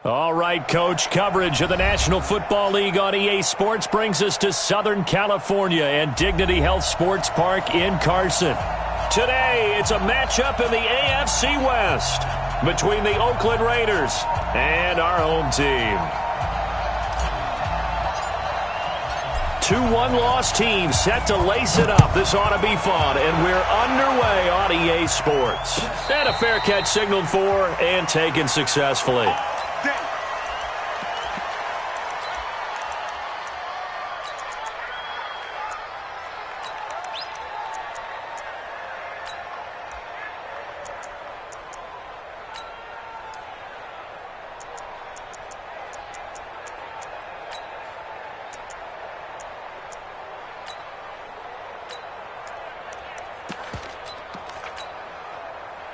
All right, Coach, coverage of the National Football League on EA Sports brings us to Southern California and Dignity Health Sports Park in Carson. Today, it's a matchup in the AFC West between the Oakland Raiders and our home team. Two one-loss teams set to lace it up. This ought to be fun, and we're underway on EA Sports. And a fair catch signaled for and taken successfully.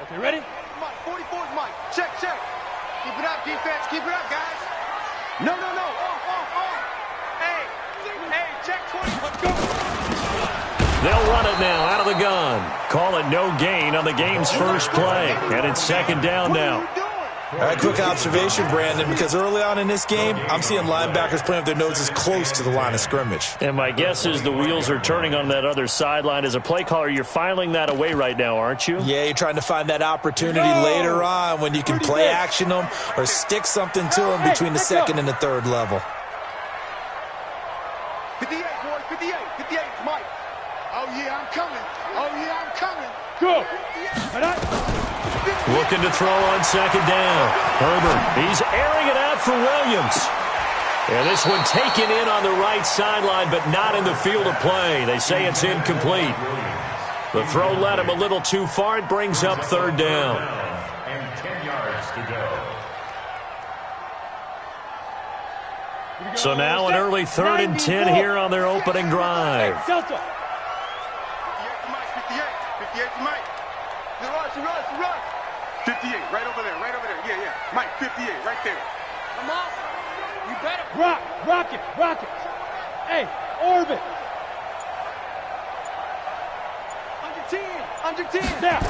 Okay, ready? Mike, 44's Mike. Check. Keep it up, defense. Keep it up, guys. No. Off. Hey, check 20. Let's go. They'll run it now out of the gun. Call it no gain on the game's first play. And it's second down now. All right, quick observation, Brandon, because early on in this game, I'm seeing linebackers playing with their noses close to the line of scrimmage. And my guess is the wheels are turning on that other sideline. As a play caller, you're filing that away right now, aren't you? Yeah, you're trying to find that opportunity later on when you can play action them or stick something to them between the second and the third level. 58, boys, 58. 58, Mike. Oh, yeah, I'm coming. Go. Looking to throw on second down. Herbert, he's airing it out for Williams. And this one taken in on the right sideline, but not in the field of play. They say it's incomplete. The throw led him a little too far. It brings up third down. And 10 yards to go. So now an early 3rd and 10 here on their opening drive. Delta. 58 to Mike. Rush. 58, right over there. Yeah. Mike, 58, right there. Come on. You better. Rock it. Hey, orbit. Under 10. Now.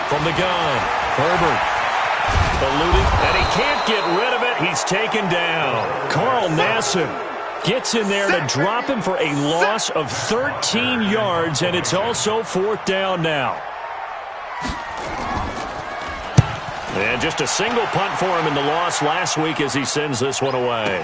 From the gun, Herbert. Eluding, and he can't get rid of it. He's taken down. Carl Nassib gets in there to drop him for a loss of 13 yards, and it's also 4th down now. And just a single punt for him in the loss last week as he sends this one away.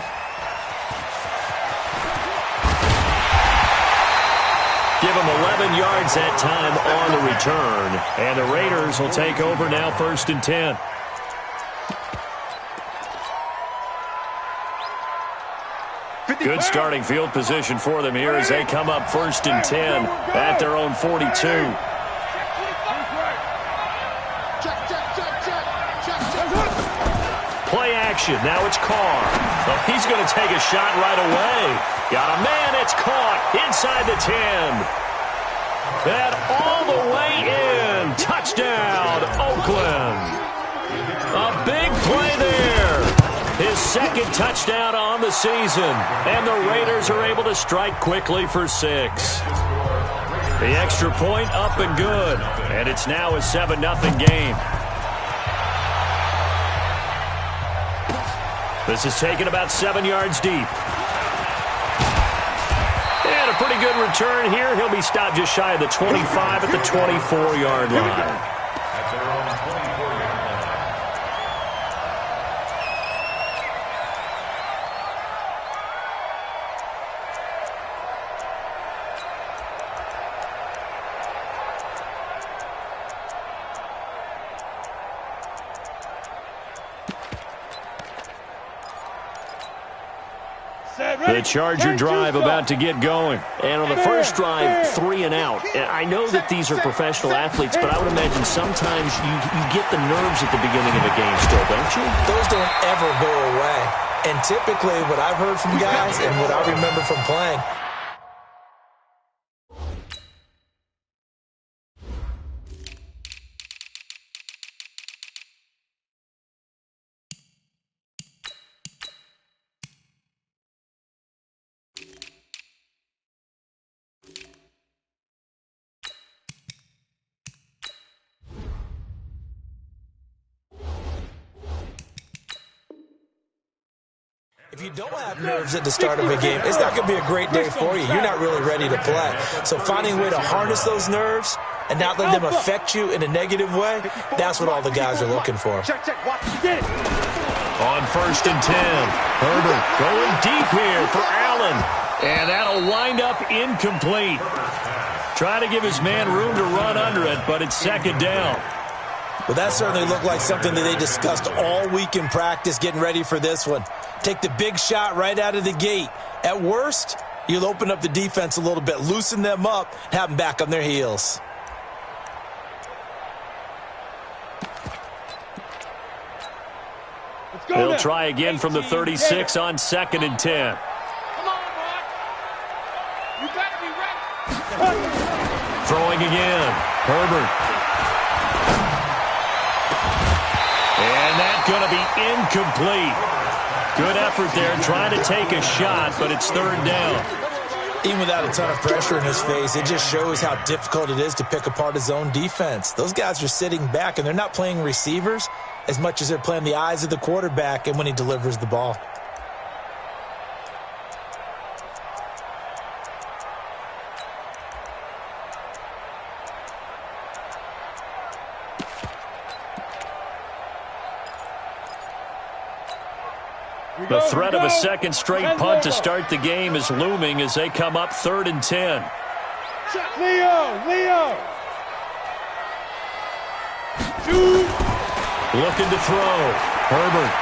Give him 11 yards that time on the return. And the Raiders will take over now 1st and 10. Good starting field position for them here as they come up 1st and 10 at their own 42. Play action. Now it's Carr. Oh, he's going to take a shot right away. Got a man. It's caught inside the 10. And all the way in. Touchdown, Oakland. A big play there. His 2nd touchdown on the season. And the Raiders are able to strike quickly for 6. The extra point up and good. And it's now a 7-0 game. This is taken about 7 yards deep. And a pretty good return here. He'll be stopped just shy of the 25 at the 24-yard line. At their own 24-yard line. The Charger drive about to get going. And on the first drive, 3 and out. And I know that these are professional athletes, but I would imagine sometimes you get the nerves at the beginning of a game still, don't you? Those don't ever go away. And typically what I've heard from guys and what I remember from playing, If you don't have nerves at the start of a game, it's not going to be a great day for you. You're not really ready to play. So finding a way to harness those nerves and not let them affect you in a negative way, that's what all the guys are looking for. Check, watch. Get it. On 1st and 10, Herbert going deep here for Allen. And that'll wind up incomplete. Trying to give his man room to run under it, but it's 2nd down. Well, that certainly looked like something that they discussed all week in practice getting ready for this one. Take the big shot right out of the gate. At worst, you'll open up the defense a little bit, loosen them up, have them back on their heels. They'll try again from the 36 on 2nd and 10. Come on, boy. You better be ready. Throwing again. Herbert. And that's going to be incomplete. Good effort there trying to take a shot, but it's 3rd down. Even without a ton of pressure in his face, it just shows how difficult it is to pick apart his own defense. Those guys are sitting back, and they're not playing receivers as much as they're playing the eyes of the quarterback and when he delivers the ball. The threat of a second straight punt to start the game is looming as they come up 3rd and 10. Leo! Shoot! Looking to throw. Herbert.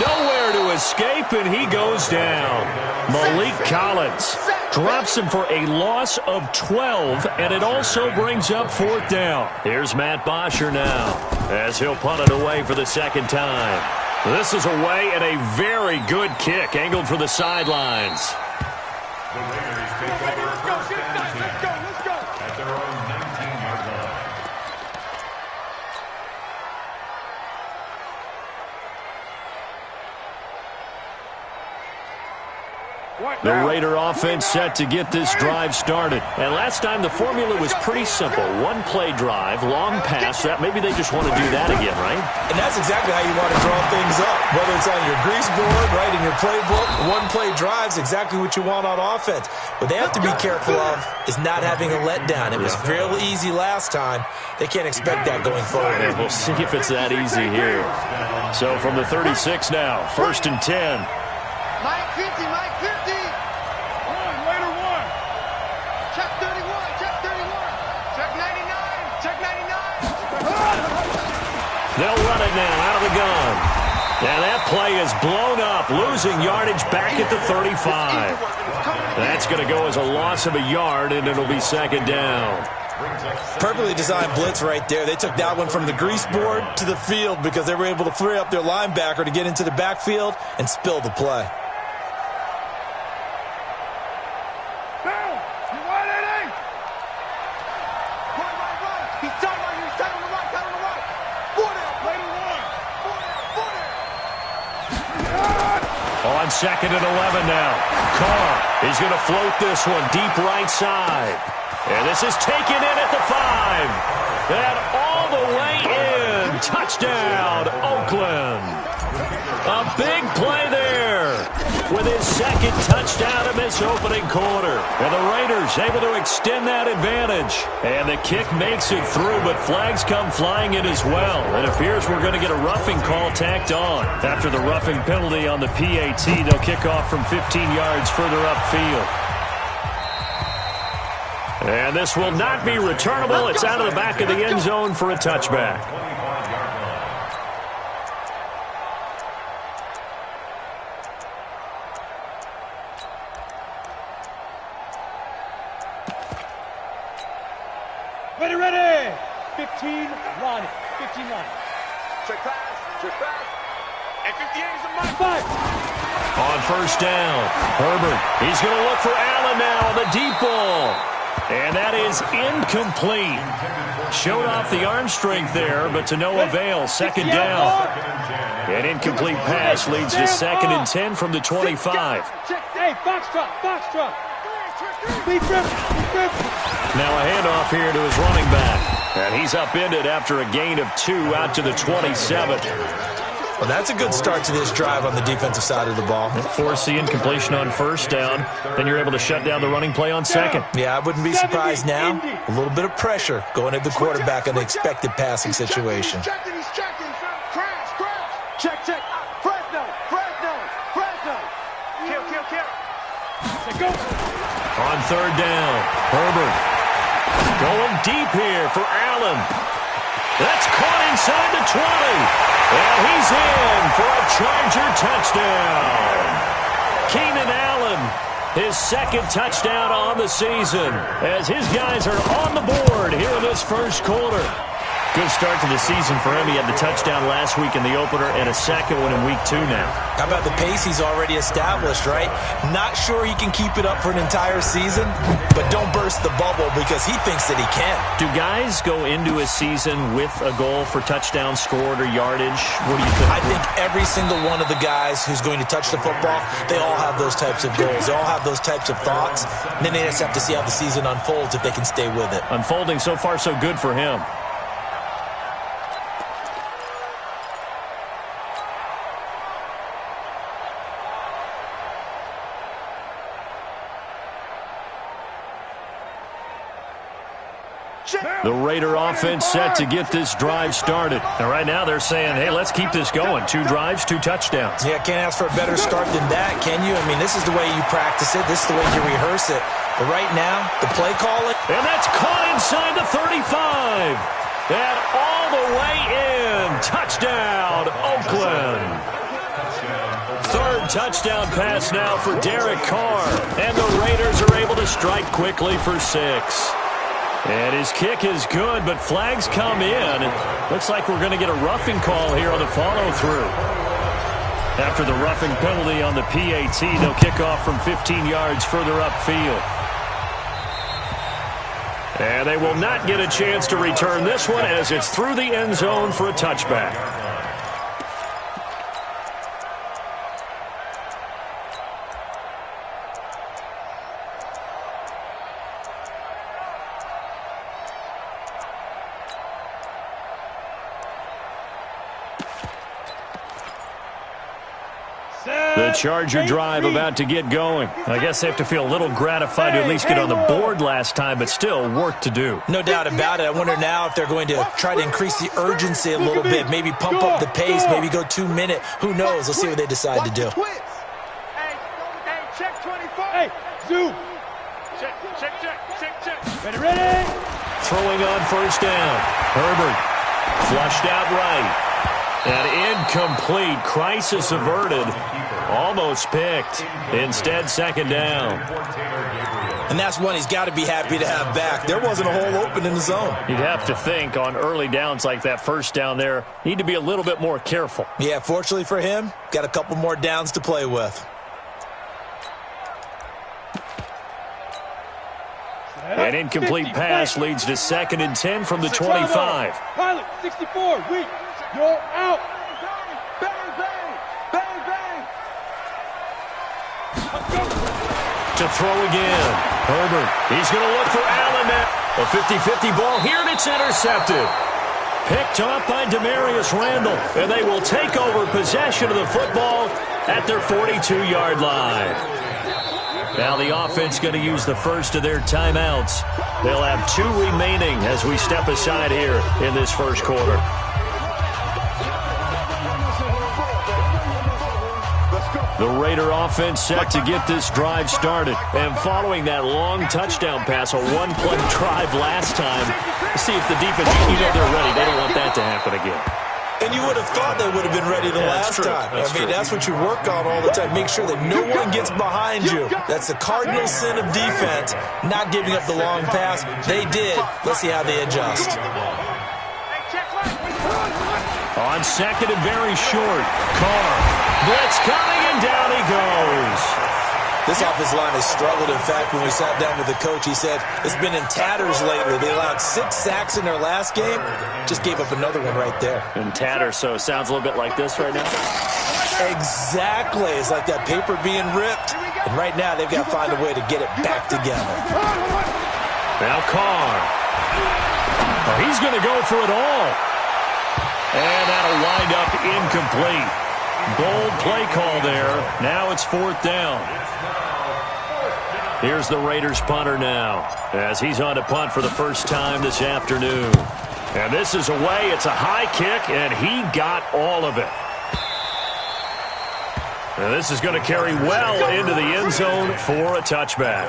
Nowhere to escape, and he goes down. Malik Collins drops him for a loss of 12, and it also brings up 4th down. Here's Matt Bosher now as he'll punt it away for the 2nd time. This is away and a very good kick angled for the sidelines. The Raiders take over 1st and 10 at their own 19-yard line. The Raider offense set to get this drive started. And last time the formula was pretty simple. One play drive, long pass. That maybe they just want to do that again, right? And that's exactly how you want to draw things up. Whether it's on your grease board, right, in your playbook, one play drive's exactly what you want on offense. What they have to be careful of is not having a letdown. It was real easy last time. They can't expect that going forward. And we'll see if it's that easy here. So from the 36 now, 1st and 10. Mike 50. Later one. Check 31. Check 99. Check 99. They'll run it now out of the gun. And that play is blown up, losing yardage back at the 35. That's going to go as a loss of a yard, and it'll be 2nd down. Perfectly designed blitz right there. They took that one from the grease board to the field because they were able to free up their linebacker to get into the backfield and spill the play. On 2nd and 11 now. Carr is going to float this one deep right side. And this is taken in at the 5. And all the way in. Touchdown, Oakland. A big play there with his 2nd touchdown in this opening quarter. And the Raiders able to extend that advantage. And the kick makes it through, but flags come flying in as well. It appears we're going to get a roughing call tacked on. After the roughing penalty on the PAT, they'll kick off from 15 yards further upfield. And this will not be returnable. It's out of the back of the end zone for a touchback. Ready. 15 line. 15 line. Check pass. And 58 is a mark. 5. On 1st down, Herbert. He's going to look for Allen now on the deep ball. And that is incomplete. Showed off the arm strength there, but to no avail. 2nd down. An incomplete pass leads to 2nd and 10 from the 25. Hey, box truck. Now a handoff here to his running back. And he's upended after a gain of 2 out to the 27. Well, that's a good start to this drive on the defensive side of the ball. Force the incompletion on first down. Then you're able to shut down the running play on second. Yeah, I wouldn't be surprised now. A little bit of pressure going at the quarterback in an expected passing situation. He's checking. Crash. Check. Fresno. Go. On third down, Herbert going deep here for Allen. That's caught inside the 20. And he's in for a Charger touchdown. Keenan Allen, his second touchdown on the season, as his guys are on the board here in this first quarter. Good start to the season for him. He had the touchdown last week in the opener and a second one in week 2 now. How about the pace he's already established, right? Not sure he can keep it up for an entire season, but don't burst the bubble because he thinks that he can. Do guys go into a season with a goal for touchdowns scored or yardage? What do you think? I think every single one of the guys who's going to touch the football, they all have those types of goals. They all have those types of thoughts. And then they just have to see how the season unfolds if they can stay with it. Unfolding so far so good for him. The Raider offense set to get this drive started. And right now they're saying, hey, let's keep this going. 2 drives, 2 touchdowns. Yeah, can't ask for a better start than that, can you? I mean, this is the way you practice it. This is the way you rehearse it. But right now, the play calling. And that's caught inside the 35. And all the way in. Touchdown, Oakland. Third touchdown pass now for Derek Carr. And the Raiders are able to strike quickly for 6. And his kick is good, but flags come in. Looks like we're going to get a roughing call here on the follow-through. After the roughing penalty on the PAT, they'll kick off from 15 yards further upfield. And they will not get a chance to return this one as it's through the end zone for a touchback. The Charger drive about to get going. I guess they have to feel a little gratified to at least get on the board last time, but still work to do. No doubt about it. I wonder now if they're going to try to increase the urgency a little bit, maybe pump up the pace, maybe go 2-minute. Who knows? Let's see what they decide to do. Hey, check 24. Hey, zoom. Check. Ready. Throwing on first down. Herbert flushed out right. And incomplete. Crisis averted. Almost picked. Instead, second down. And that's one he's got to be happy to have back. There wasn't a hole open in the zone. You'd have to think on early downs like that first down there, need to be a little bit more careful. Yeah, fortunately for him, got a couple more downs to play with. An incomplete pass leads to 2nd and 10 from the 25. Pilot, 64, weak. You're out. Bang, bang. To throw again. Herbert, he's going to look for Allen now. A 50-50 ball here, and it's intercepted. Picked up by Demarius Randall, and they will take over possession of the football at their 42-yard line. Now the offense going to use the first of their timeouts. They'll have 2 remaining as we step aside here in this first quarter. The Raider offense set to get this drive started. And following that long touchdown pass, a 1-play drive last time, see if the defense, they're ready. They don't want that to happen again. And you would have thought they would have been ready the last time. That's what you work on all the time. Make sure that no one gets behind you. That's the cardinal sin of defense, not giving up the long pass. They did. Let's see how they adjust. On second and very short, Carr. Blitz coming, and down he goes. This offensive line has struggled. In fact, when we sat down with the coach, he said it's been in tatters lately. They allowed 6 sacks in their last game. Just gave up another one right there. In tatters, so it sounds a little bit like this right now. Exactly. It's like that paper being ripped. And right now, they've got to find a way to get it back together. Now Carr. Oh, he's going to go for it all. And that'll wind up incomplete. Bold play call there. Now it's 4th down. Here's the Raiders punter now as he's on to punt for the first time this afternoon. And this is away. It's a high kick, and he got all of it. And this is going to carry well into the end zone for a touchback.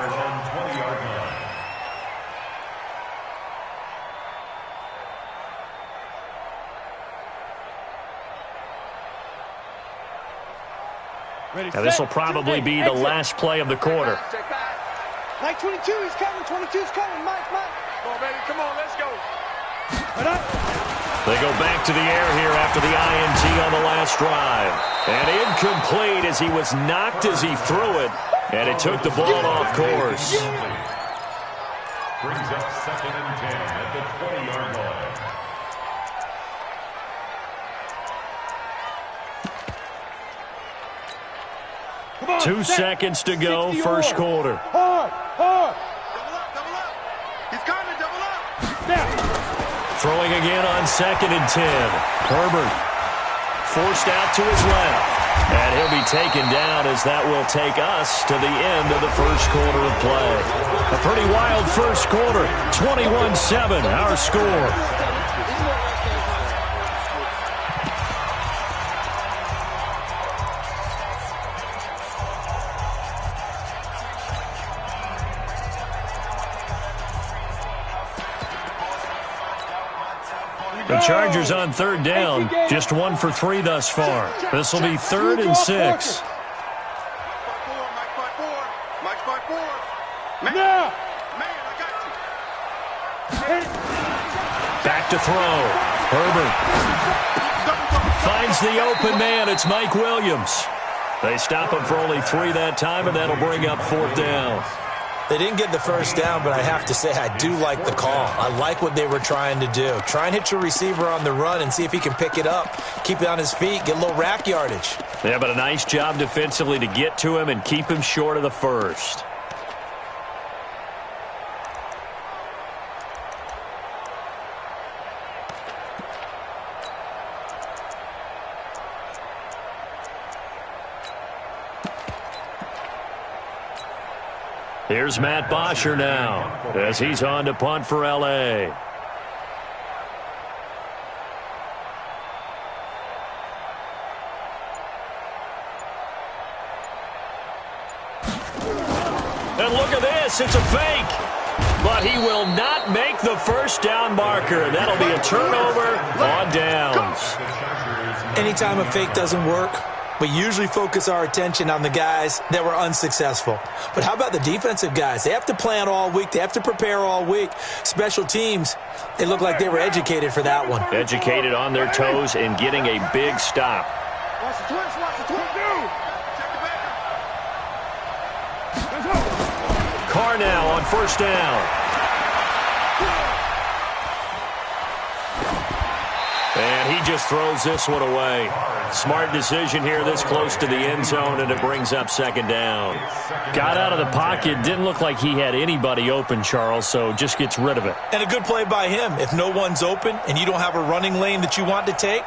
Now this will probably be the last play of the quarter. Mike 22, he's coming. 22's coming. Mike. Come on, baby. Come on, let's go. They go back to the air here after the INT on the last drive. And incomplete as he was knocked as he threw it. And it took the ball off course. Brings up 2nd and 10 at the 20-yard line. Come on, 2 seconds to go, first quarter. Hard. Double up. He's coming, double up. Now. Throwing again on 2nd and 10. Herbert forced out to his left. And he'll be taken down as that will take us to the end of the first quarter of play. A pretty wild first quarter. 21-7, our score. The Chargers on 3rd down, just 1 for 3 thus far. This will be 3rd and 6. Mike 5-4. Man, Now. man, I got you. Back to throw. Herbert finds the open man. It's Mike Williams. They stop him for only 3 that time, and that'll bring up 4th down. They didn't get the first down, but I have to say I do like the call. I like what they were trying to do. Try and hit your receiver on the run and see if he can pick it up. Keep it on his feet, get a little rack yardage. Yeah, but a nice job defensively to get to him and keep him short of the first. Here's Matt Bosher now as he's on to punt for L.A. And look at this, it's a fake. But he will not make the first down marker. That'll be a turnover on downs. Anytime a fake doesn't work, we usually focus our attention on the guys that were unsuccessful. But how about the defensive guys? They have to plan all week. They have to prepare all week. Special teams, they look like they were educated for that one. Educated on their toes and getting a big stop. Watch the twist, watch the twist. Check the back. Carr now on first down. And he just throws this one away. Smart decision here this close to the end zone, and it brings up 2nd down. Got out of the pocket. Didn't look like he had anybody open, Charles, so just gets rid of it. And a good play by him. If no one's open and you don't have a running lane that you want to take,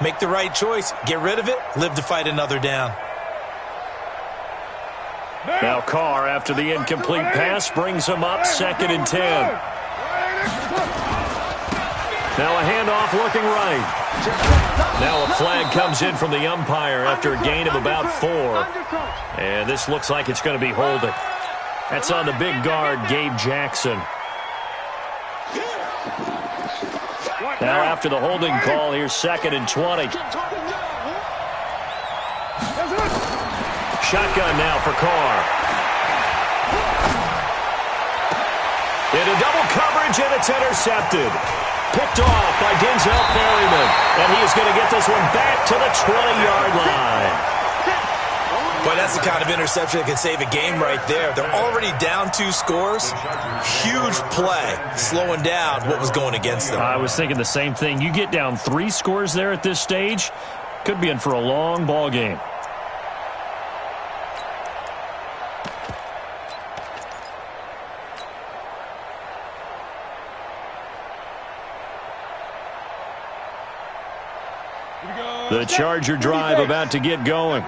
make the right choice. Get rid of it. Live to fight another down. Now Carr, after the incomplete pass, brings him up 2nd and 10. Now a handoff looking right. Now a flag comes in from the umpire after a gain of about 4. And this looks like it's going to be holding. That's on the big guard, Gabe Jackson. Now after the holding call, here's 2nd and 20. Shotgun now for Carr. Into double coverage, and it's intercepted. Picked off by Denzel Perryman. And he is going to get this one back to the 20-yard line. Boy, that's the kind of interception that can save a game right there. They're already down 2 scores. Huge play, slowing down what was going against them. I was thinking the same thing. You get down 3 scores there at this stage, could be in for a long ball game. The Charger drive about to get going.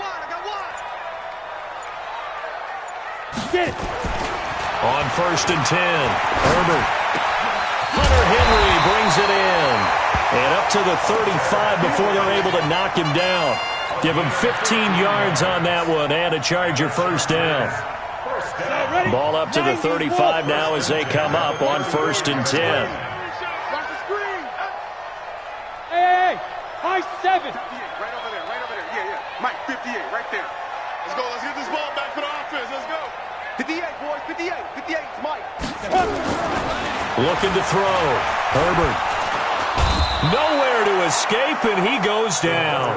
Get it. On 1st and 10, Herbert. Hunter Henry brings it in. And up to the 35 before they're able to knock him down. Give him 15 yards on that one and a Charger first down. Ball up to the 35 now as they come up on 1st and 10. Hey, high 7. Right over there, yeah. Mike, 58, right there. Let's go, let's get this ball back for the offense, let's go. 58, boys, 58, 58, it's Mike. Looking to throw. Herbert. Nowhere to escape, and he goes down.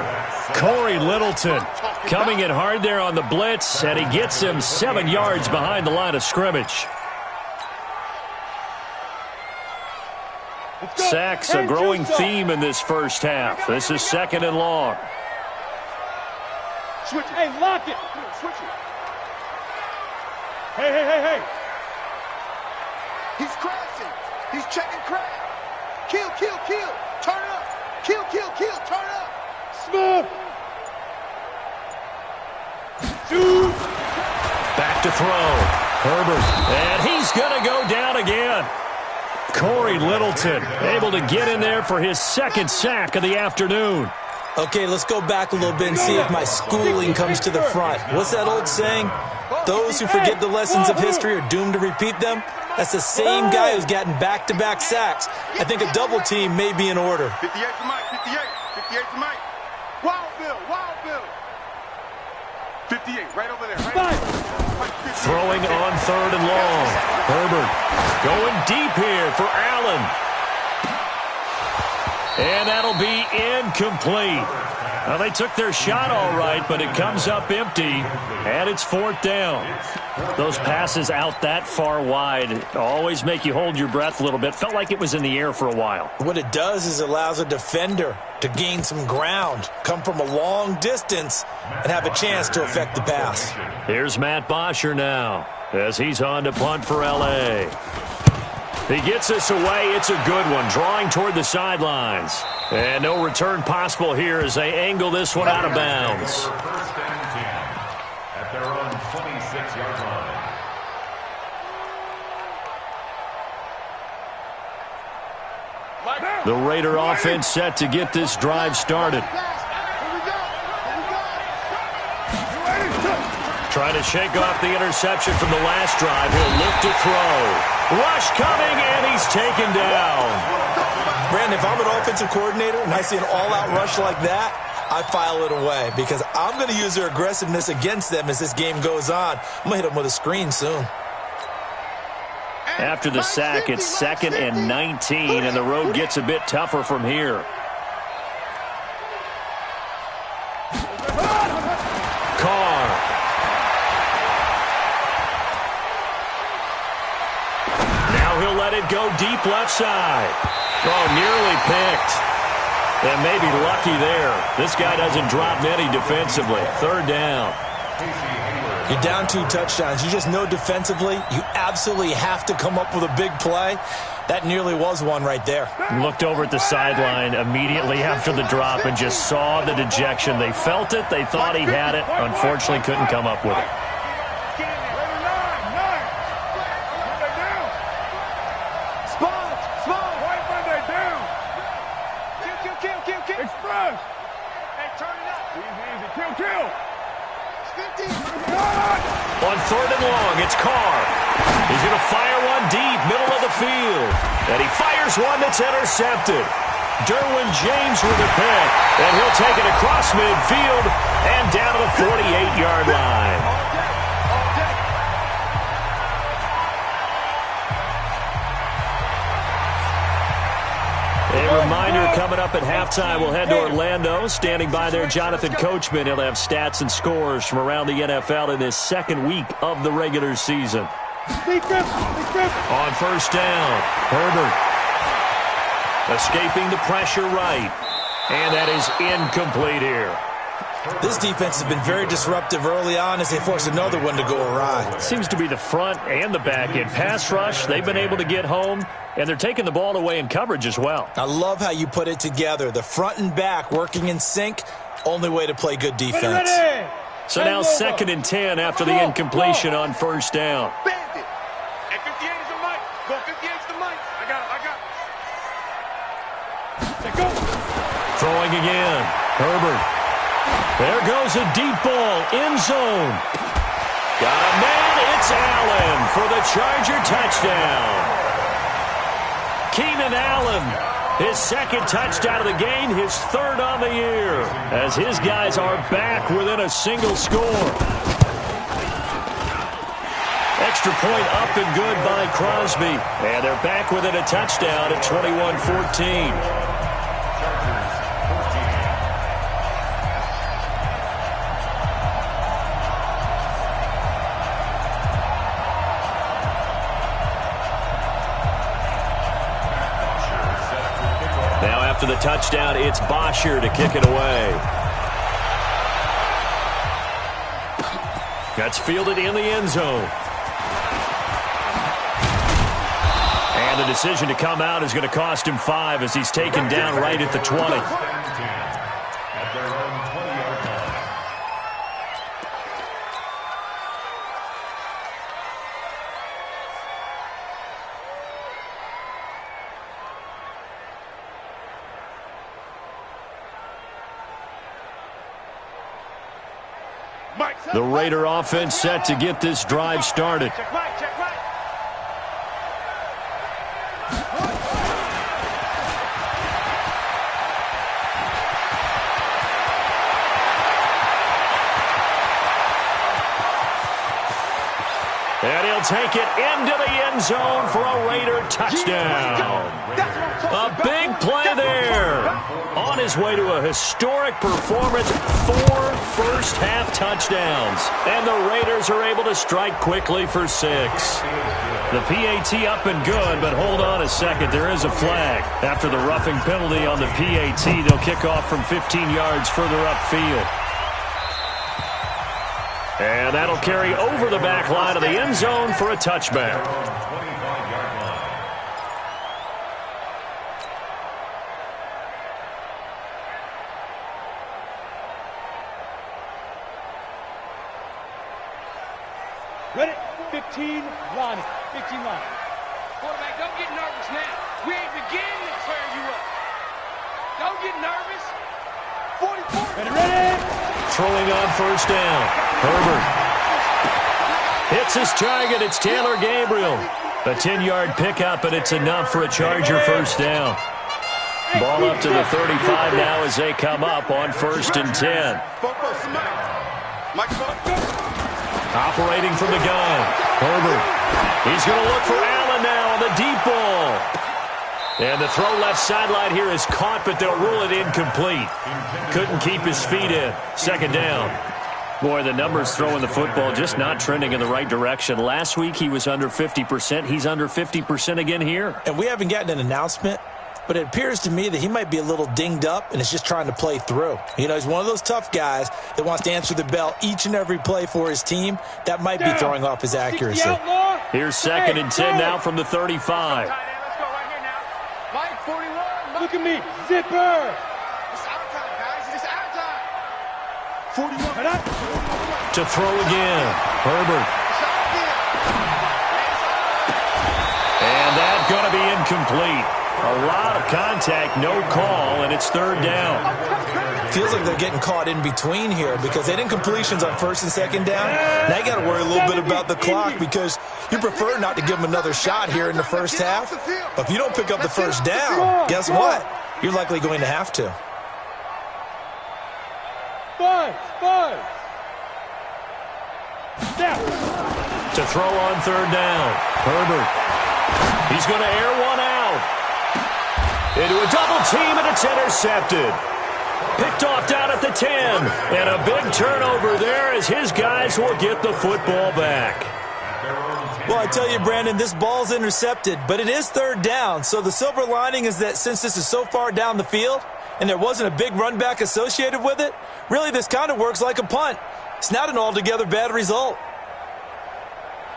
Corey Littleton coming in hard there on the blitz, and he gets him 7 yards behind the line of scrimmage. Sacks a growing theme in this first half. This is 2nd and long. Switch it. Hey, lock it. Switch it. Hey. He's crashing. He's checking crash. Kill. Turn it up. Kill. Turn it up. Smooth. Shoot. Back to throw. Herbert. And he's going to go down again. Corey Littleton able to get in there for his 2nd sack of the afternoon. Okay, let's go back a little bit and see if my schooling comes to the front. What's that old saying? Those who forget the lessons of history are doomed to repeat them. That's the same guy who's gotten back-to-back sacks. I think a double team may be in order. 58 for Mike, 58 for Mike. Wild Bill. 58, right over there. Right. Throwing on 3rd and long. Herbert going deep here for Allen. And that'll be incomplete. Well, they took their shot all right, but it comes up empty, and it's 4th down. Those passes out that far wide always make you hold your breath a little bit. Felt like it was in the air for a while. What it does is it allows a defender to gain some ground, come from a long distance, and have a chance to affect the pass. Here's Matt Bosher now as he's on to punt for L.A. He gets this away. It's a good one, drawing toward the sidelines. And no return possible here as they angle this one out of bounds. 1st and 10 at their own 26-yard line. The Raider offense set to get this drive started. Trying to shake off the interception from the last drive. He'll look to throw. Rush coming, and he's taken down. Brandon, if I'm an offensive coordinator and I see an all-out rush like that, I file it away because I'm going to use their aggressiveness against them as this game goes on. I'm going to hit them with a screen soon. After the sack, it's 2nd and 19, and the road gets a bit tougher from here. Carr. Now he'll let it go deep left side. Oh, nearly picked. And maybe lucky there. This guy doesn't drop many defensively. 3rd down. You're down 2 touchdowns. You just know defensively you absolutely have to come up with a big play. That nearly was one right there. Looked over at the sideline immediately after the drop and just saw the dejection. They felt it. They thought he had it. Unfortunately, couldn't come up with it. Express. Hey, turn it up. Easy. Kill. It's 50. On 3rd and long, it's Carr. He's going to fire one deep, middle of the field. And he fires one that's intercepted. Derwin James with a pick. And he'll take it across midfield and down to the 48-yard line. A reminder coming up at halftime, we'll head to Orlando. Standing by there, Jonathan Coachman. He'll have stats and scores from around the NFL in this 2nd week of the regular season. On 1st down, Herbert. Escaping the pressure right. And that is incomplete here. This defense has been very disruptive early on as they force another one to go awry. Seems to be the front and the back end. Pass rush, they've been able to get home. And they're taking the ball away in coverage as well. I love how you put it together. The front and back working in sync. Only way to play good defense. Ready. So now 2nd and 10 after the incompletion on first down. Bandit. And 58 is the mic. Go 58 is the mic. I got it. Go. Throwing again. Herbert. There goes a deep ball. End zone. Got a man. It's Allen for the Charger touchdown. Keenan Allen, his 2nd touchdown of the game, his 3rd on the year, as his guys are back within a single score. Extra point up and good by Crosby, and they're back within a touchdown at 21-14. After the touchdown, it's Bosher to kick it away. That's fielded in the end zone. And the decision to come out is going to cost him 5 as he's taken down right at the 20. At their own 20-yard line. The Raider offense set to get this drive started. Check right, check right. And he'll take it into the end zone for a Raider touchdown. A big play there. On his way to a historic performance, 4 first-half touchdowns. And the Raiders are able to strike quickly for 6. The PAT up and good, but hold on a second. There is a flag. After the roughing penalty on the PAT, they'll kick off from 15 yards further upfield. And that'll carry over the back line of the end zone for a touchback. 25-yard line. Ready. 15 line. 15 line. Quarterback, don't get nervous now. We ain't beginning to tear you up. Don't get nervous. 44. Ready. Throwing on first down. Herbert hits his target. It's Taylor Gabriel. A 10-yard pickup, and it's enough for a Charger first down. Ball up to the 35 now as they come up on 1st and 10. Operating from the gun. Herbert. He's going to look for Allen now on the deep ball. And the throw left sideline here is caught, but they'll rule it incomplete. Couldn't keep his feet in. 2nd down. Boy, the numbers throwing the football just not trending in the right direction. Last week he was under 50%. He's under 50% again here. And we haven't gotten an announcement, but it appears to me that he might be a little dinged up and is just trying to play through. You know, he's one of those tough guys that wants to answer the bell each and every play for his team. That might be throwing off his accuracy. Here's 2nd and 10 now from the 35. Let's go right here now. Mike, 41. Look at me. Zipper. It's our time, guys. It's our time. 41. To throw again. Herbert. And that's going to be incomplete. A lot of contact, no call, and it's 3rd down. Feels like they're getting caught in between here because they didn't completions on 1st and 2nd down. Now you got to worry a little bit about the clock because you prefer not to give them another shot here in the first half. But if you don't pick up the first down, guess what? You're likely going to have to. 5. Down. To throw on 3rd down. Herbert. He's going to air one out. Into a double team, and it's intercepted. Picked off down at the 10. And a big turnover there as his guys will get the football back. Well, I tell you, Brandon, this ball's intercepted, but it is 3rd down. So the silver lining is that since this is so far down the field and there wasn't a big run back associated with it, really this kind of works like a punt. It's not an altogether bad result.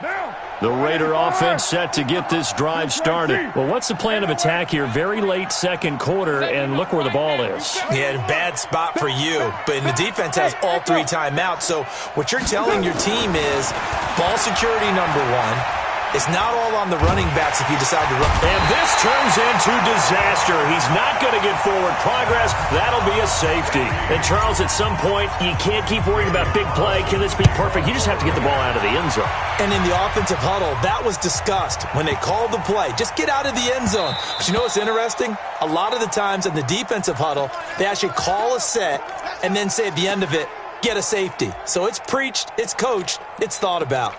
Now. The Raider offense set to get this drive started. Well, what's the plan of attack here? Very late second quarter, and look where the ball is. Yeah, bad spot for you. But the defense has all 3 timeouts. So what you're telling your team is ball security number 1. It's not all on the running backs if you decide to run. And this turns into disaster. He's not going to get forward progress. That'll be a safety. And, Charles, at some point, you can't keep worrying about big play. Can this be perfect? You just have to get the ball out of the end zone. And in the offensive huddle, that was discussed when they called the play. Just get out of the end zone. But you know what's interesting? A lot of the times in the defensive huddle, they actually call a set and then say at the end of it, get a safety. So it's preached, it's coached, it's thought about.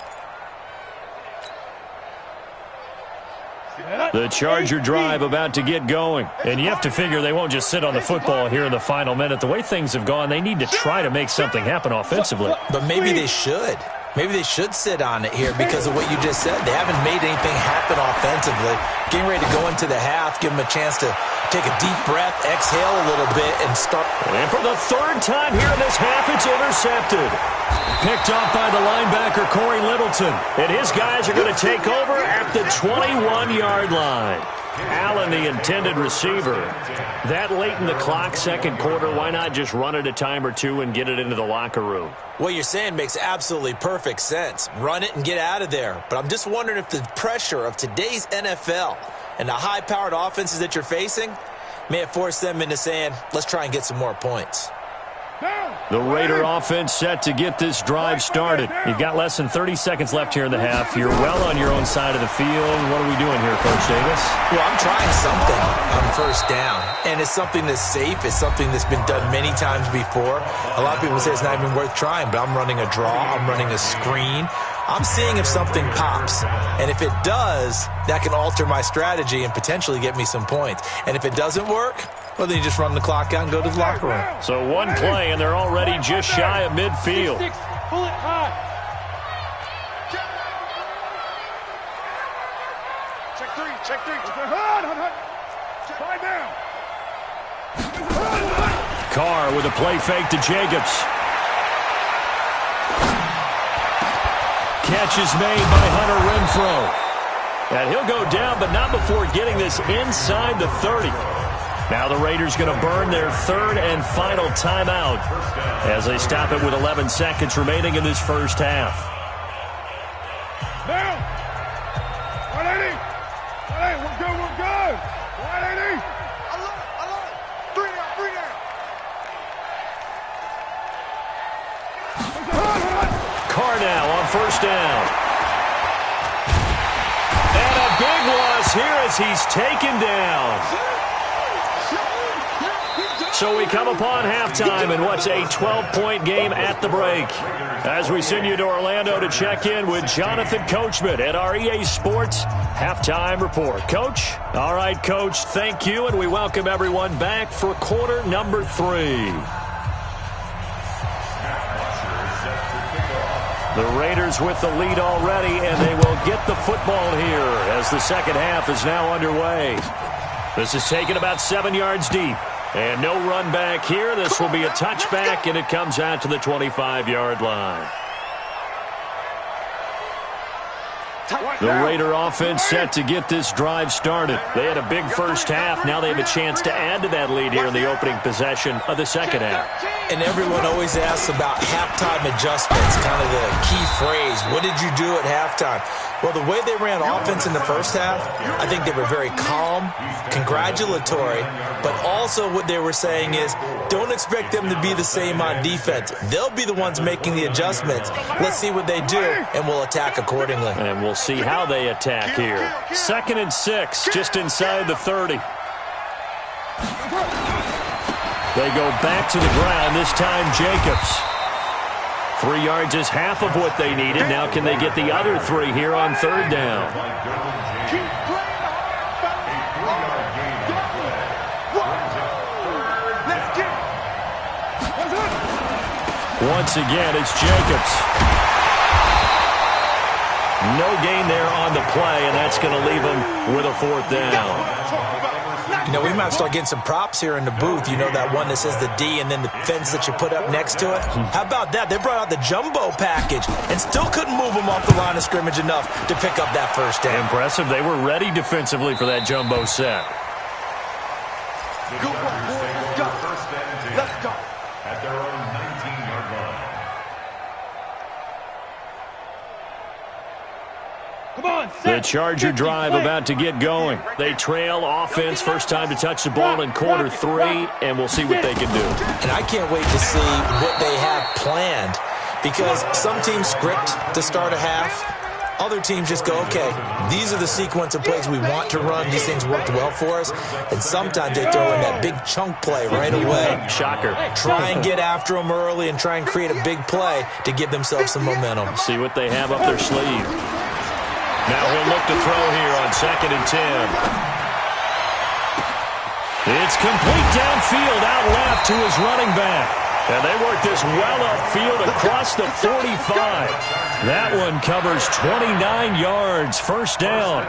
The Charger drive about to get going. And you have to figure they won't just sit on the football here in the final minute. The way things have gone, they need to try to make something happen offensively. But maybe they should. Maybe they should sit on it here because of what you just said. They haven't made anything happen offensively. Getting ready to go into the half, give them a chance to take a deep breath, exhale a little bit, and start. And for the 3rd time here in this half, it's intercepted. Picked off by the linebacker, Corey Littleton. And his guys are going to take over at the 21-yard line. Allen, the intended receiver. That late in the clock, second quarter, why not just run it a time or two and get it into the locker room? What you're saying makes absolutely perfect sense. Run it and get out of there. But I'm just wondering if the pressure of today's NFL and the high-powered offenses that you're facing may have forced them into saying, let's try and get some more points. The Raider offense set to get this drive started. You've got less than 30 seconds left here in the half. You're well on your own side of the field. What are we doing here, Coach Davis? Well, I'm trying something on first down, and it's something that's safe. It's something that's been done many times before. A lot of people say it's not even worth trying, but I'm running a draw. I'm running a screen. I'm seeing if something pops, and if it does, that can alter my strategy and potentially get me some points. And if it doesn't work, well, then you just run the clock out and go to the locker room. So one play, and they're already just shy of midfield. Pull it high. Check 3, check 3. Try down. Carr with a play fake to Jacobs. Catch is made by Hunter Renfrow. And he'll go down, but not before getting this inside the 30. Now the Raiders going to burn their 3rd and final timeout as they stop it with 11 seconds remaining in this first half. Down. 180. 180. We're good. We're good. 180. I love it. 3 down, 3 down. Carr now on first down. And a big loss here as he's taken down. So we come upon halftime in what's a 12-point game at the break. As we send you to Orlando to check in with Jonathan Coachman at our EA Sports Halftime Report. Coach? All right, Coach, thank you, and we welcome everyone back for quarter number 3. The Raiders with the lead already, and they will get the football here as the second half is now underway. This is taken about 7 yards deep. And no run back here. This will be a touchback, and it comes out to the 25-yard line. The Raider offense set to get this drive started. They had a big first half. Now they have a chance to add to that lead here in the opening possession of the second half. And everyone always asks about halftime adjustments, kind of the key phrase. What did you do at halftime? Well, the way they ran offense in the first half, I think they were very calm, congratulatory, but also what they were saying is don't expect them to be the same on defense. They'll be the ones making the adjustments. Let's see what they do, and we'll attack accordingly. And we'll see how they attack here. 2nd and 6, just inside the 30. They go back to the ground, this time Jacobs. 3 yards is half of what they needed. Now can they get the other 3 here on 3rd down? Once again, it's Jacobs. No gain there on the play, and that's going to leave them with a 4th down. You know, we might start getting some props here in the booth. You know, that one that says the D and then the fence that you put up next to it? How about that? They brought out the jumbo package and still couldn't move them off the line of scrimmage enough to pick up that first down. Impressive. They were ready defensively for that jumbo set. Good one, boy. Let's go. Let's go. At their own 19-yard line. Come on, The Charger drive about to get going. They trail offense, first time to touch the ball in quarter 3, and we'll see what they can do. And I can't wait to see what they have planned, because some teams script to start a half. Other teams just go, okay, these are the sequence of plays we want to run. These things worked well for us. And sometimes they throw in that big chunk play right away. Shocker. Try and get after them early and try and create a big play to give themselves some momentum. See what they have up their sleeve. Now he'll look to throw here on 2nd and 10. It's complete downfield out left to his running back. And they work this well upfield across the 45. That one covers 29 yards, first down.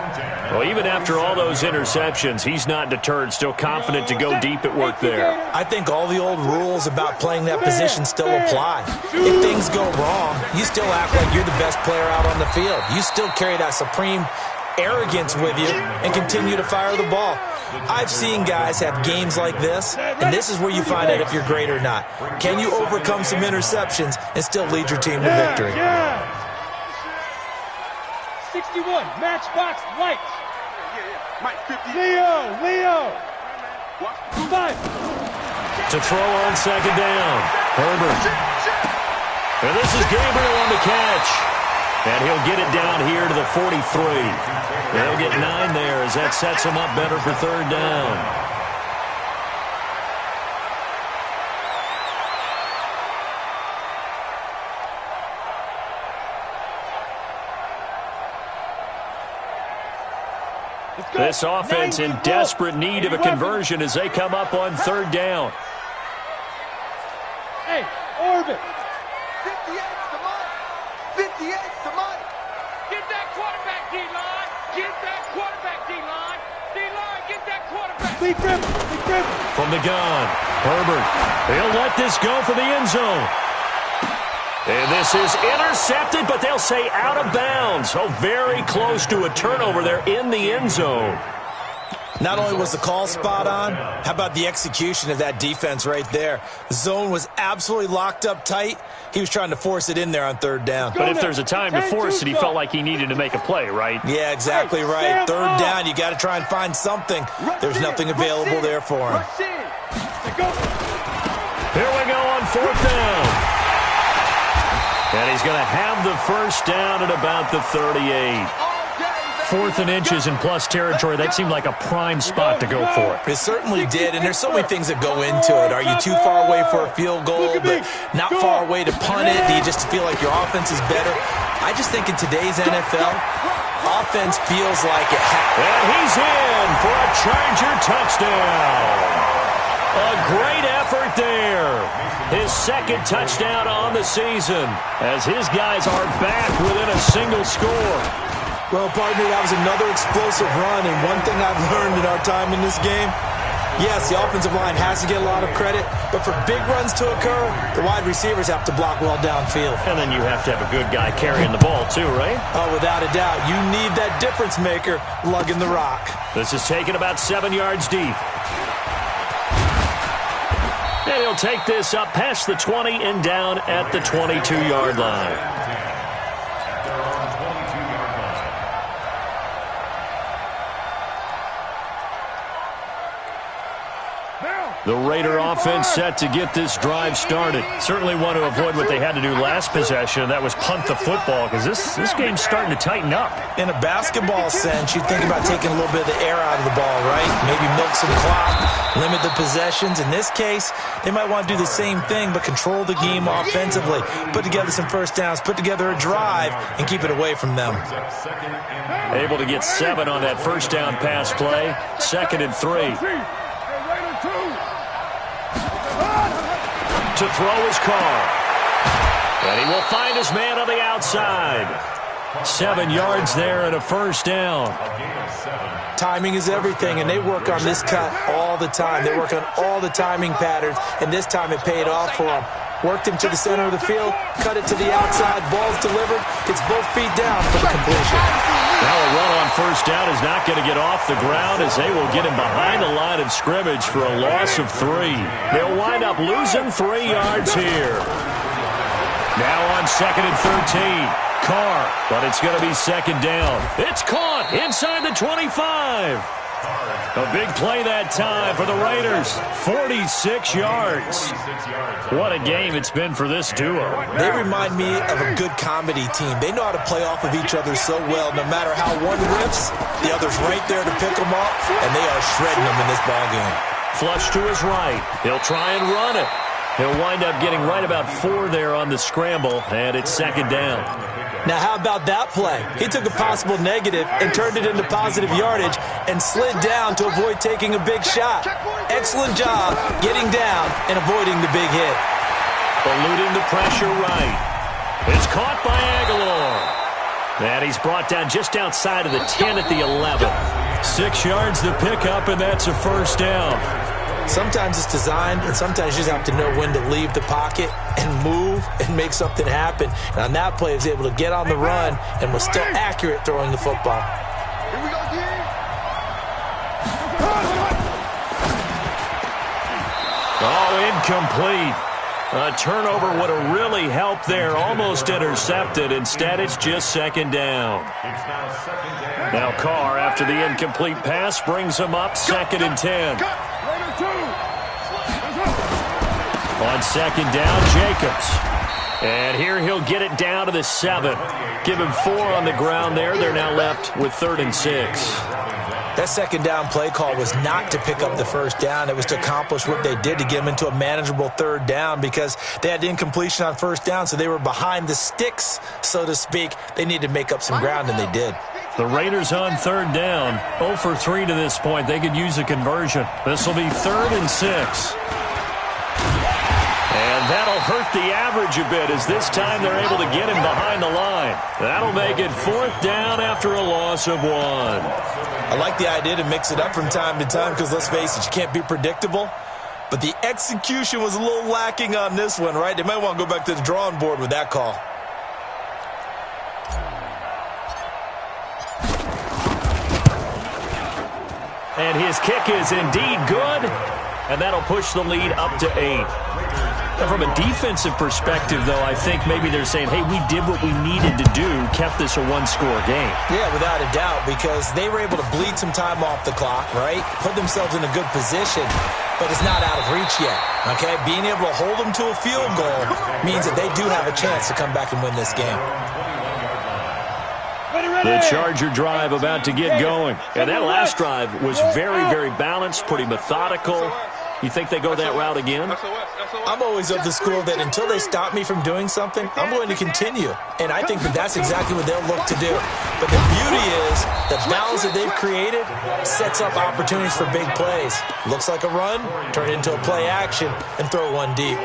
Well, even after all those interceptions, he's not deterred, still confident to go deep at work there. I think all the old rules about playing that position still apply. If things go wrong, you still act like you're the best player out on the field. You still carry that supreme arrogance with you and continue to fire the ball. I've seen guys have games like this, and this is where you find out if you're great or not. Can you overcome some interceptions and still lead your team to victory? 61, matchbox lights. Mike, 50. Leo. 5. To throw on 2nd down. Herbert. And this is Gabriel on the catch. And he'll get it down here to the 43. They'll get 9 there as that sets him up better for 3rd down. This offense in desperate need of a conversion as they come up on 3rd down. Hey, orbit. 58's the money. 58's the money. Get that quarterback, D-line. Get that quarterback, D-line. D-line, get that quarterback. Lee Griffin. From the gun, Herbert. He'll let this go for the end zone. And this is intercepted, but they'll say out of bounds. So very close to a turnover there in the end zone. Not only was the call spot on, how about the execution of that defense right there? The zone was absolutely locked up tight. He was trying to force it in there on 3rd down. But if there's a time to force it, he felt like he needed to make a play, right? Yeah, exactly right. 3rd down, you got to try and find something. There's nothing available there for him. Here we go on 4th down. And he's going to have the first down at about the 38. 4th and inches in plus territory. That seemed like a prime spot to go for. It certainly did, and there's so many things that go into it. Are you too far away for a field goal, but not far away to punt it? Do you just feel like your offense is better? I just think in today's NFL, offense feels like it has. And he's in for a Charger touchdown. A great effort there. His 2nd touchdown on the season as his guys are back within a single score. Well, partner, that was another explosive run, and one thing I've learned in our time in this game, yes, the offensive line has to get a lot of credit, but for big runs to occur, the wide receivers have to block well downfield. And then you have to have a good guy carrying the ball too, right? Oh, without a doubt. You need that difference maker lugging the rock. This is taken about 7 yards deep. And he'll take this up past the 20 and down at the 22-yard line. The Raider offense set to get this drive started. Certainly want to avoid what they had to do last possession, and that was punt the football, because this game's starting to tighten up. In a basketball sense, you think about taking a little bit of the air out of the ball, right? Maybe milk some clock, limit the possessions. In this case, they might want to do the same thing, but control the game offensively. Put together some first downs, put together a drive, and keep it away from them. Able to get 7 on that first down pass play. 2nd and 3. To throw his Carr. And he will find his man on the outside. 7 yards there and a first down. Timing is everything, and they work on this cut all the time. They work on all the timing patterns, and this time it paid off for them. Worked him to the center of the field, cut it to the outside, ball's delivered, gets both feet down for the completion. Now a run on first down is not going to get off the ground as they will get him behind the line of scrimmage for a loss of 3. They'll wind up losing 3 yards here. Now on 2nd and 13. Carr, but it's going to be 2nd down. It's caught inside the 25. A big play that time for the Raiders. 46 yards. What a game it's been for this duo. They remind me of a good comedy team. They know how to play off of each other so well. No matter how one riffs, the other's right there to pick them up, and they are shredding them in this ballgame. Flush to his right. He'll try and run it. He'll wind up getting right about 4 there on the scramble, and it's 2nd down. Now, how about that play? He took a possible negative and turned it into positive yardage and slid down to avoid taking a big shot. Excellent job getting down and avoiding the big hit. Eluding the pressure right. It's caught by Aguilar. And he's brought down just outside of the 10 at the 11. 6 yards the pickup, and that's a first down. Sometimes it's designed, and sometimes you just have to know when to leave the pocket and move and make something happen. And on that play, he was able to get on the run and was still accurate throwing the football. Here we go, again. Oh, incomplete. A turnover would have really helped there. Almost intercepted. Instead, it's just 2nd down. Now Carr, after the incomplete pass, brings him up 2nd and 10. On 2nd down, Jacobs. And here he'll get it down to the 7. Give him 4 on the ground there. They're now left with 3rd and 6. That 2nd down play call was not to pick up the first down. It was to accomplish what they did to get them into a manageable 3rd down because they had incompletion on first down, so they were behind the sticks, so to speak. They needed to make up some ground, and they did. The Raiders on 3rd down, 0 for 3 to this point. They could use a conversion. This will be 3rd and 6. And that'll hurt the average a bit as this time they're able to get him behind the line. That'll make it 4th down after a loss of 1. I like the idea to mix it up from time to time because, let's face it, you can't be predictable. But the execution was a little lacking on this one, right? They might want to go back to the drawing board with that call. And his kick is indeed good, and that'll push the lead up to 8. Now, from a defensive perspective, though, I think maybe they're saying, hey, we did what we needed to do, kept this a 1-score game. Yeah, without a doubt, because they were able to bleed some time off the clock, right? Put themselves in a good position, but it's not out of reach yet, okay? Being able to hold them to a field goal means that they do have a chance to come back and win this game. The Charger drive about to get going. And that last drive was very, very balanced, pretty methodical. You think they go that route again? I'm always of the school that until they stop me from doing something, I'm going to continue. And I think that that's exactly what they'll look to do. But the beauty is the balance that they've created sets up opportunities for big plays. Looks like a run, turn it into a play action, and throw one deep.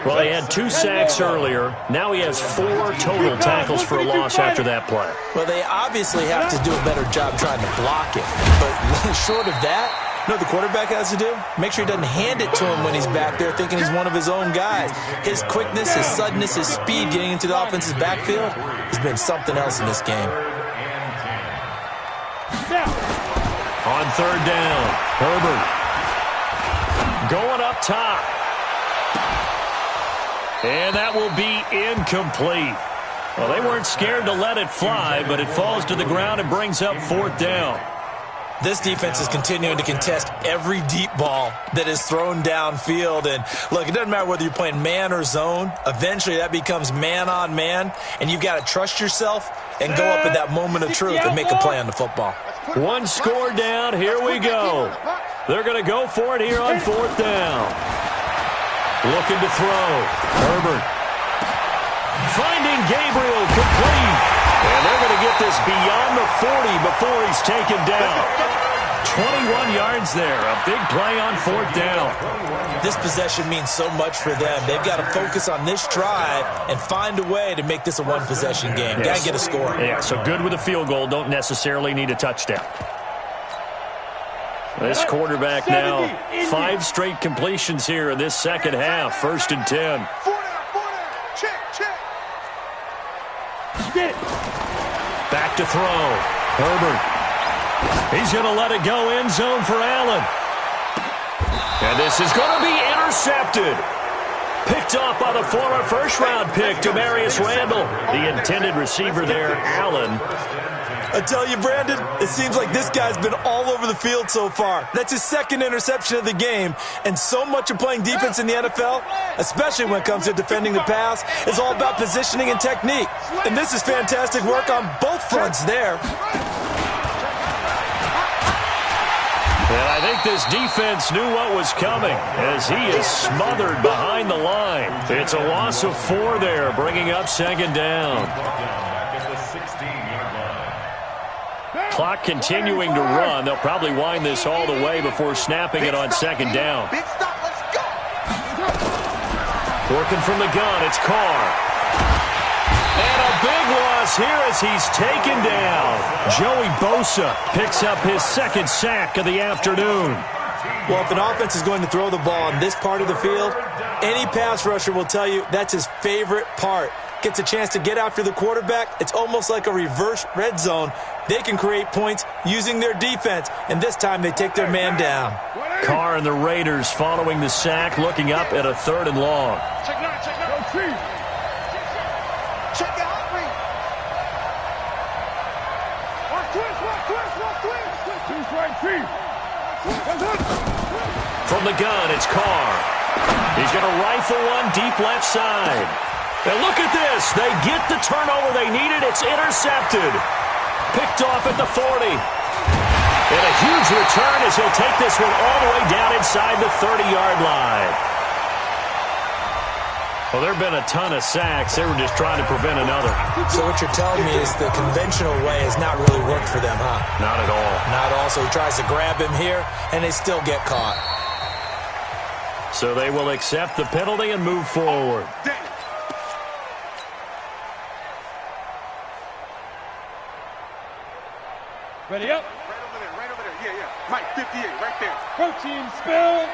Well, he had 2 sacks earlier. Now he has 4 total tackles for a loss after that play. Well, they obviously have to do a better job trying to block it. But short of that, you know what the quarterback has to do? Make sure he doesn't hand it to him when he's back there thinking he's one of his own guys. His quickness, his suddenness, his speed getting into the offense's backfield has been something else in this game. On 3rd down, Herbert going up top. And that will be incomplete. Well, they weren't scared to let it fly, but it falls to the ground and brings up 4th down. This defense is continuing to contest every deep ball that is thrown downfield. And, look, it doesn't matter whether you're playing man or zone. Eventually, that becomes man-on-man, and you've got to trust yourself and go up at that moment of truth and make a play on the football. 1 score down. Here we go. They're going to go for it here on 4th down. Looking to throw. Herbert. Finding Gabriel complete. And they're going to get this beyond the 40 before he's taken down. 21 yards there. A big play on 4th down. This possession means so much for them. They've got to focus on this drive and find a way to make this a one-possession game. Yes. Got to get a score. Yeah, so good with a field goal. Don't necessarily need a touchdown. This quarterback now, 5 straight completions here in this second half. 1st and 10. 4 down. Check. Back to throw. Herbert. He's going to let it go end zone for Allen. And this is going to be intercepted. Picked off by the former first-round pick, Demarius Randall. The intended receiver there, Allen. I tell you, Brandon, it seems like this guy's been all over the field so far. That's his 2nd interception of the game. And so much of playing defense in the NFL, especially when it comes to defending the pass, is all about positioning and technique. And this is fantastic work on both fronts there. And I think this defense knew what was coming as he is smothered behind the line. It's a loss of 4 there, bringing up 2nd down. Clock continuing to run. They'll probably wind this all the way before snapping it on 2nd down. Big stop, let's go. Working from the gun, it's Carr. And a big loss here as he's taken down. Joey Bosa picks up his 2nd sack of the afternoon. Well, if an offense is going to throw the ball on this part of the field, any pass rusher will tell you that's his favorite part. Gets a chance to get after the quarterback. It's almost like a reverse red zone. They can create points using their defense, and this time they take their man down. Carr and the Raiders following the sack, looking up at a 3rd and long. Check now. Check the hot read. From the gun, it's Carr. He's going to rifle one deep left side. And look at this. They get the turnover they needed. It's intercepted. Picked off at the 40. And a huge return as he'll take this one all the way down inside the 30-yard line. Well, there have been a ton of sacks. They were just trying to prevent another. So what you're telling me is the conventional way has not really worked for them, huh? Not at all. Not at all. So he tries to grab him here, and they still get caught. So they will accept the penalty and move forward. Ready up. Right over there. Yeah. Mike, 58, right there. Protein spill.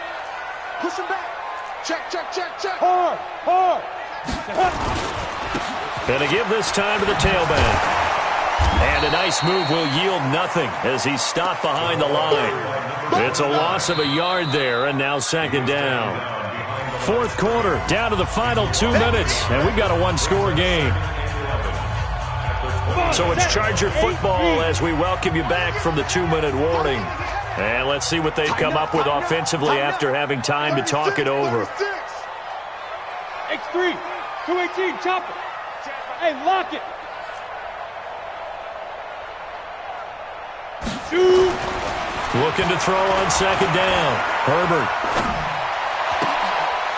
Push him back. Check. Hard. Going to give this time to the tailback. And a nice move will yield nothing as he's stopped behind the line. It's a loss of a yard there, and now 2nd down. 4th quarter, down to the final 2 minutes, and we've got a 1-score game. So it's Charger football as we welcome you back from the 2-minute warning. And let's see what they've come up with offensively after having time to talk it over. X3, 218, chop it. Hey, lock it. Shoot. Looking to throw on 2nd down. Herbert.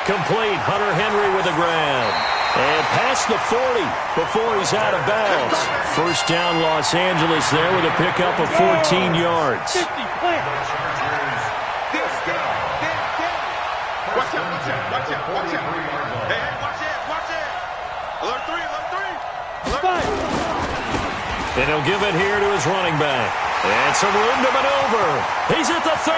Complete. Hunter Henry with a grab. And past the 40 before he's out of bounds. 1st down Los Angeles there with a pickup of 14 yards. 50 plant. Watch out. Hey, watch it. Alert 3. Five. And he'll give it here to his running back. And some room to maneuver. He's at the 30.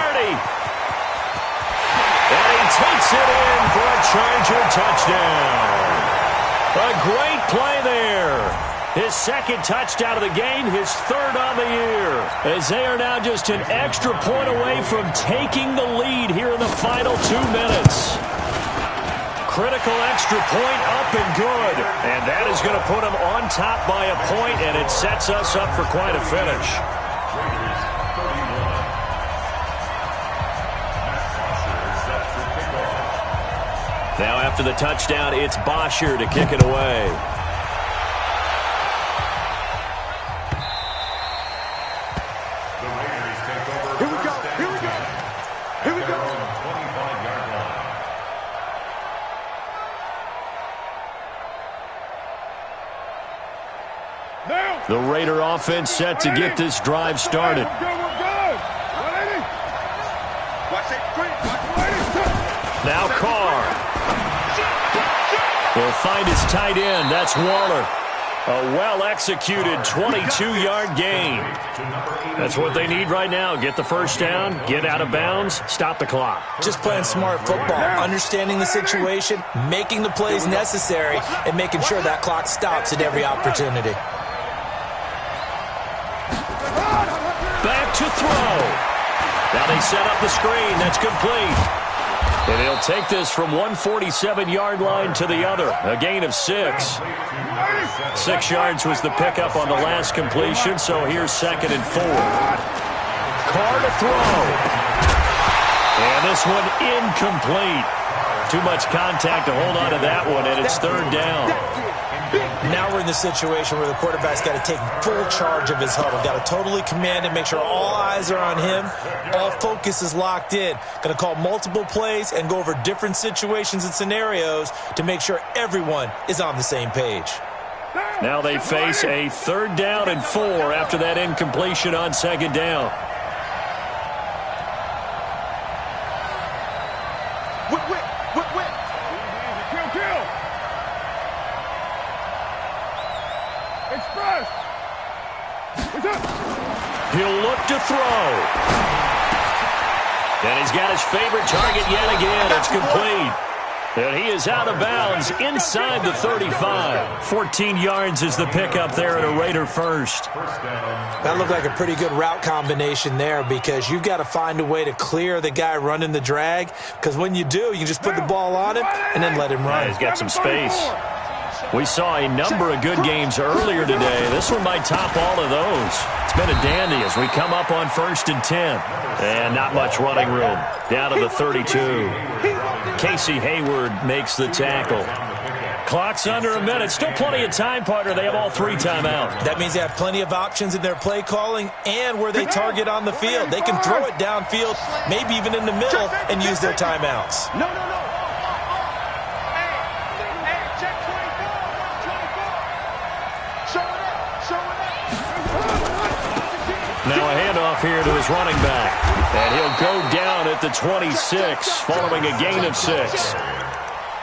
And he takes it in for a Charger touchdown. A great play there. His 2nd touchdown of the game, his 3rd on the year. As they are now just an extra point away from taking the lead here in the final 2 minutes. Critical extra point up and good. And that is going to put him on top by a point, and it sets us up for quite a finish. Now after the touchdown, it's Bosher to kick it away. Here we go. 25-yard line. Now. The Raider offense set to get this drive started. We're good. Now Carr will find his tight end. That's Waller. A well-executed 22-yard gain. That's what they need right now. Get the first down, get out of bounds, stop the clock. Just playing smart football, understanding the situation, making the plays necessary, and making sure that clock stops at every opportunity. Back to throw. Now they set up the screen. That's complete. And he'll take this from 147-yard line to the other. A gain of 6. 6 yards was the pickup on the last completion, so here's 2nd and 4. Carr to throw. And this one incomplete. Too much contact to hold on to that one, and it's 3rd down. Now we're in the situation where the quarterback's got to take full charge of his huddle. Got to totally command it, make sure all eyes are on him. All focus is locked in. Going to call multiple plays and go over different situations and scenarios to make sure everyone is on the same page. Now they face a 3rd down and 4 after that incompletion on 2nd down. He'll look to throw. And he's got his favorite target yet again. It's complete. And he is out of bounds inside the 35. 14 yards is the pickup there at a Raider first. That looked like a pretty good route combination there because you've got to find a way to clear the guy running the drag, because when you do, you can just put the ball on him and then let him run. Yeah, he's got some space. We saw a number of good games earlier today. This one might top all of those. It's been a dandy as we come up on 1st and 10. And not much running room. Down to the 32. Casey Hayward makes the tackle. Clock's under a minute. Still plenty of time, partner. They have all 3 timeouts. That means they have plenty of options in their play calling and where they target on the field. They can throw it downfield, maybe even in the middle, and use their timeouts. No. Now a handoff here to his running back. And he'll go down at the 26 following a gain of 6.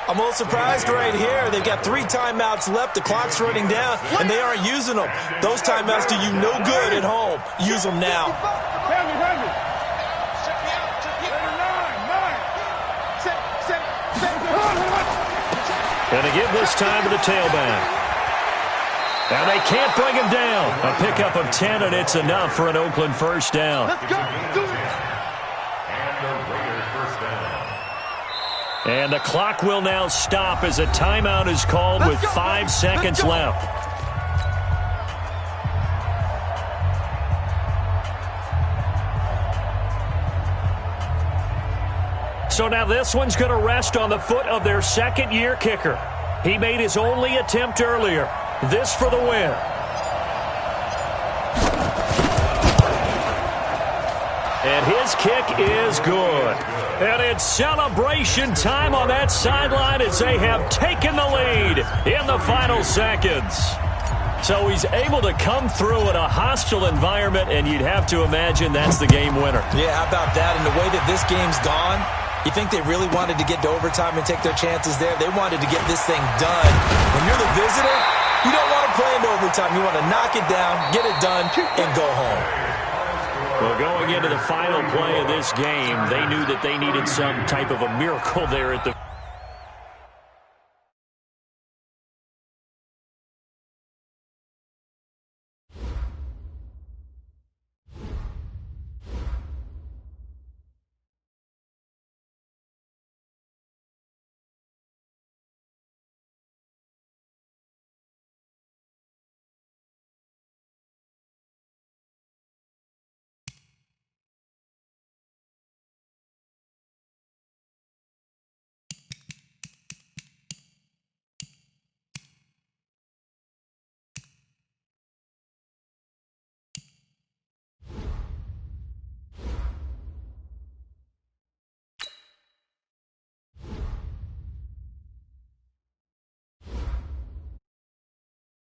I'm a little surprised right here. They've got 3 timeouts left. The clock's running down, and they aren't using them. Those timeouts do you no good at home. Use them now. And they give this time to the tailback. And they can't bring him down. A pickup of 10, and it's enough for an Oakland first down. Let's go. Do it. And the clock will now stop as a timeout is called with 5 seconds left. So now this one's going to rest on the foot of their 2nd-year kicker. He made his only attempt earlier. This for the win. And his kick is good. And it's celebration time on that sideline as they have taken the lead in the final seconds. So he's able to come through in a hostile environment, and you'd have to imagine that's the game winner. Yeah, how about that? And the way that this game's gone, you think they really wanted to get to overtime and take their chances there? They wanted to get this thing done. When you're the visitor, you don't want to play into overtime. You want to knock it down, get it done, and go home. Well, going into the final play of this game, they knew that they needed some type of a miracle there at the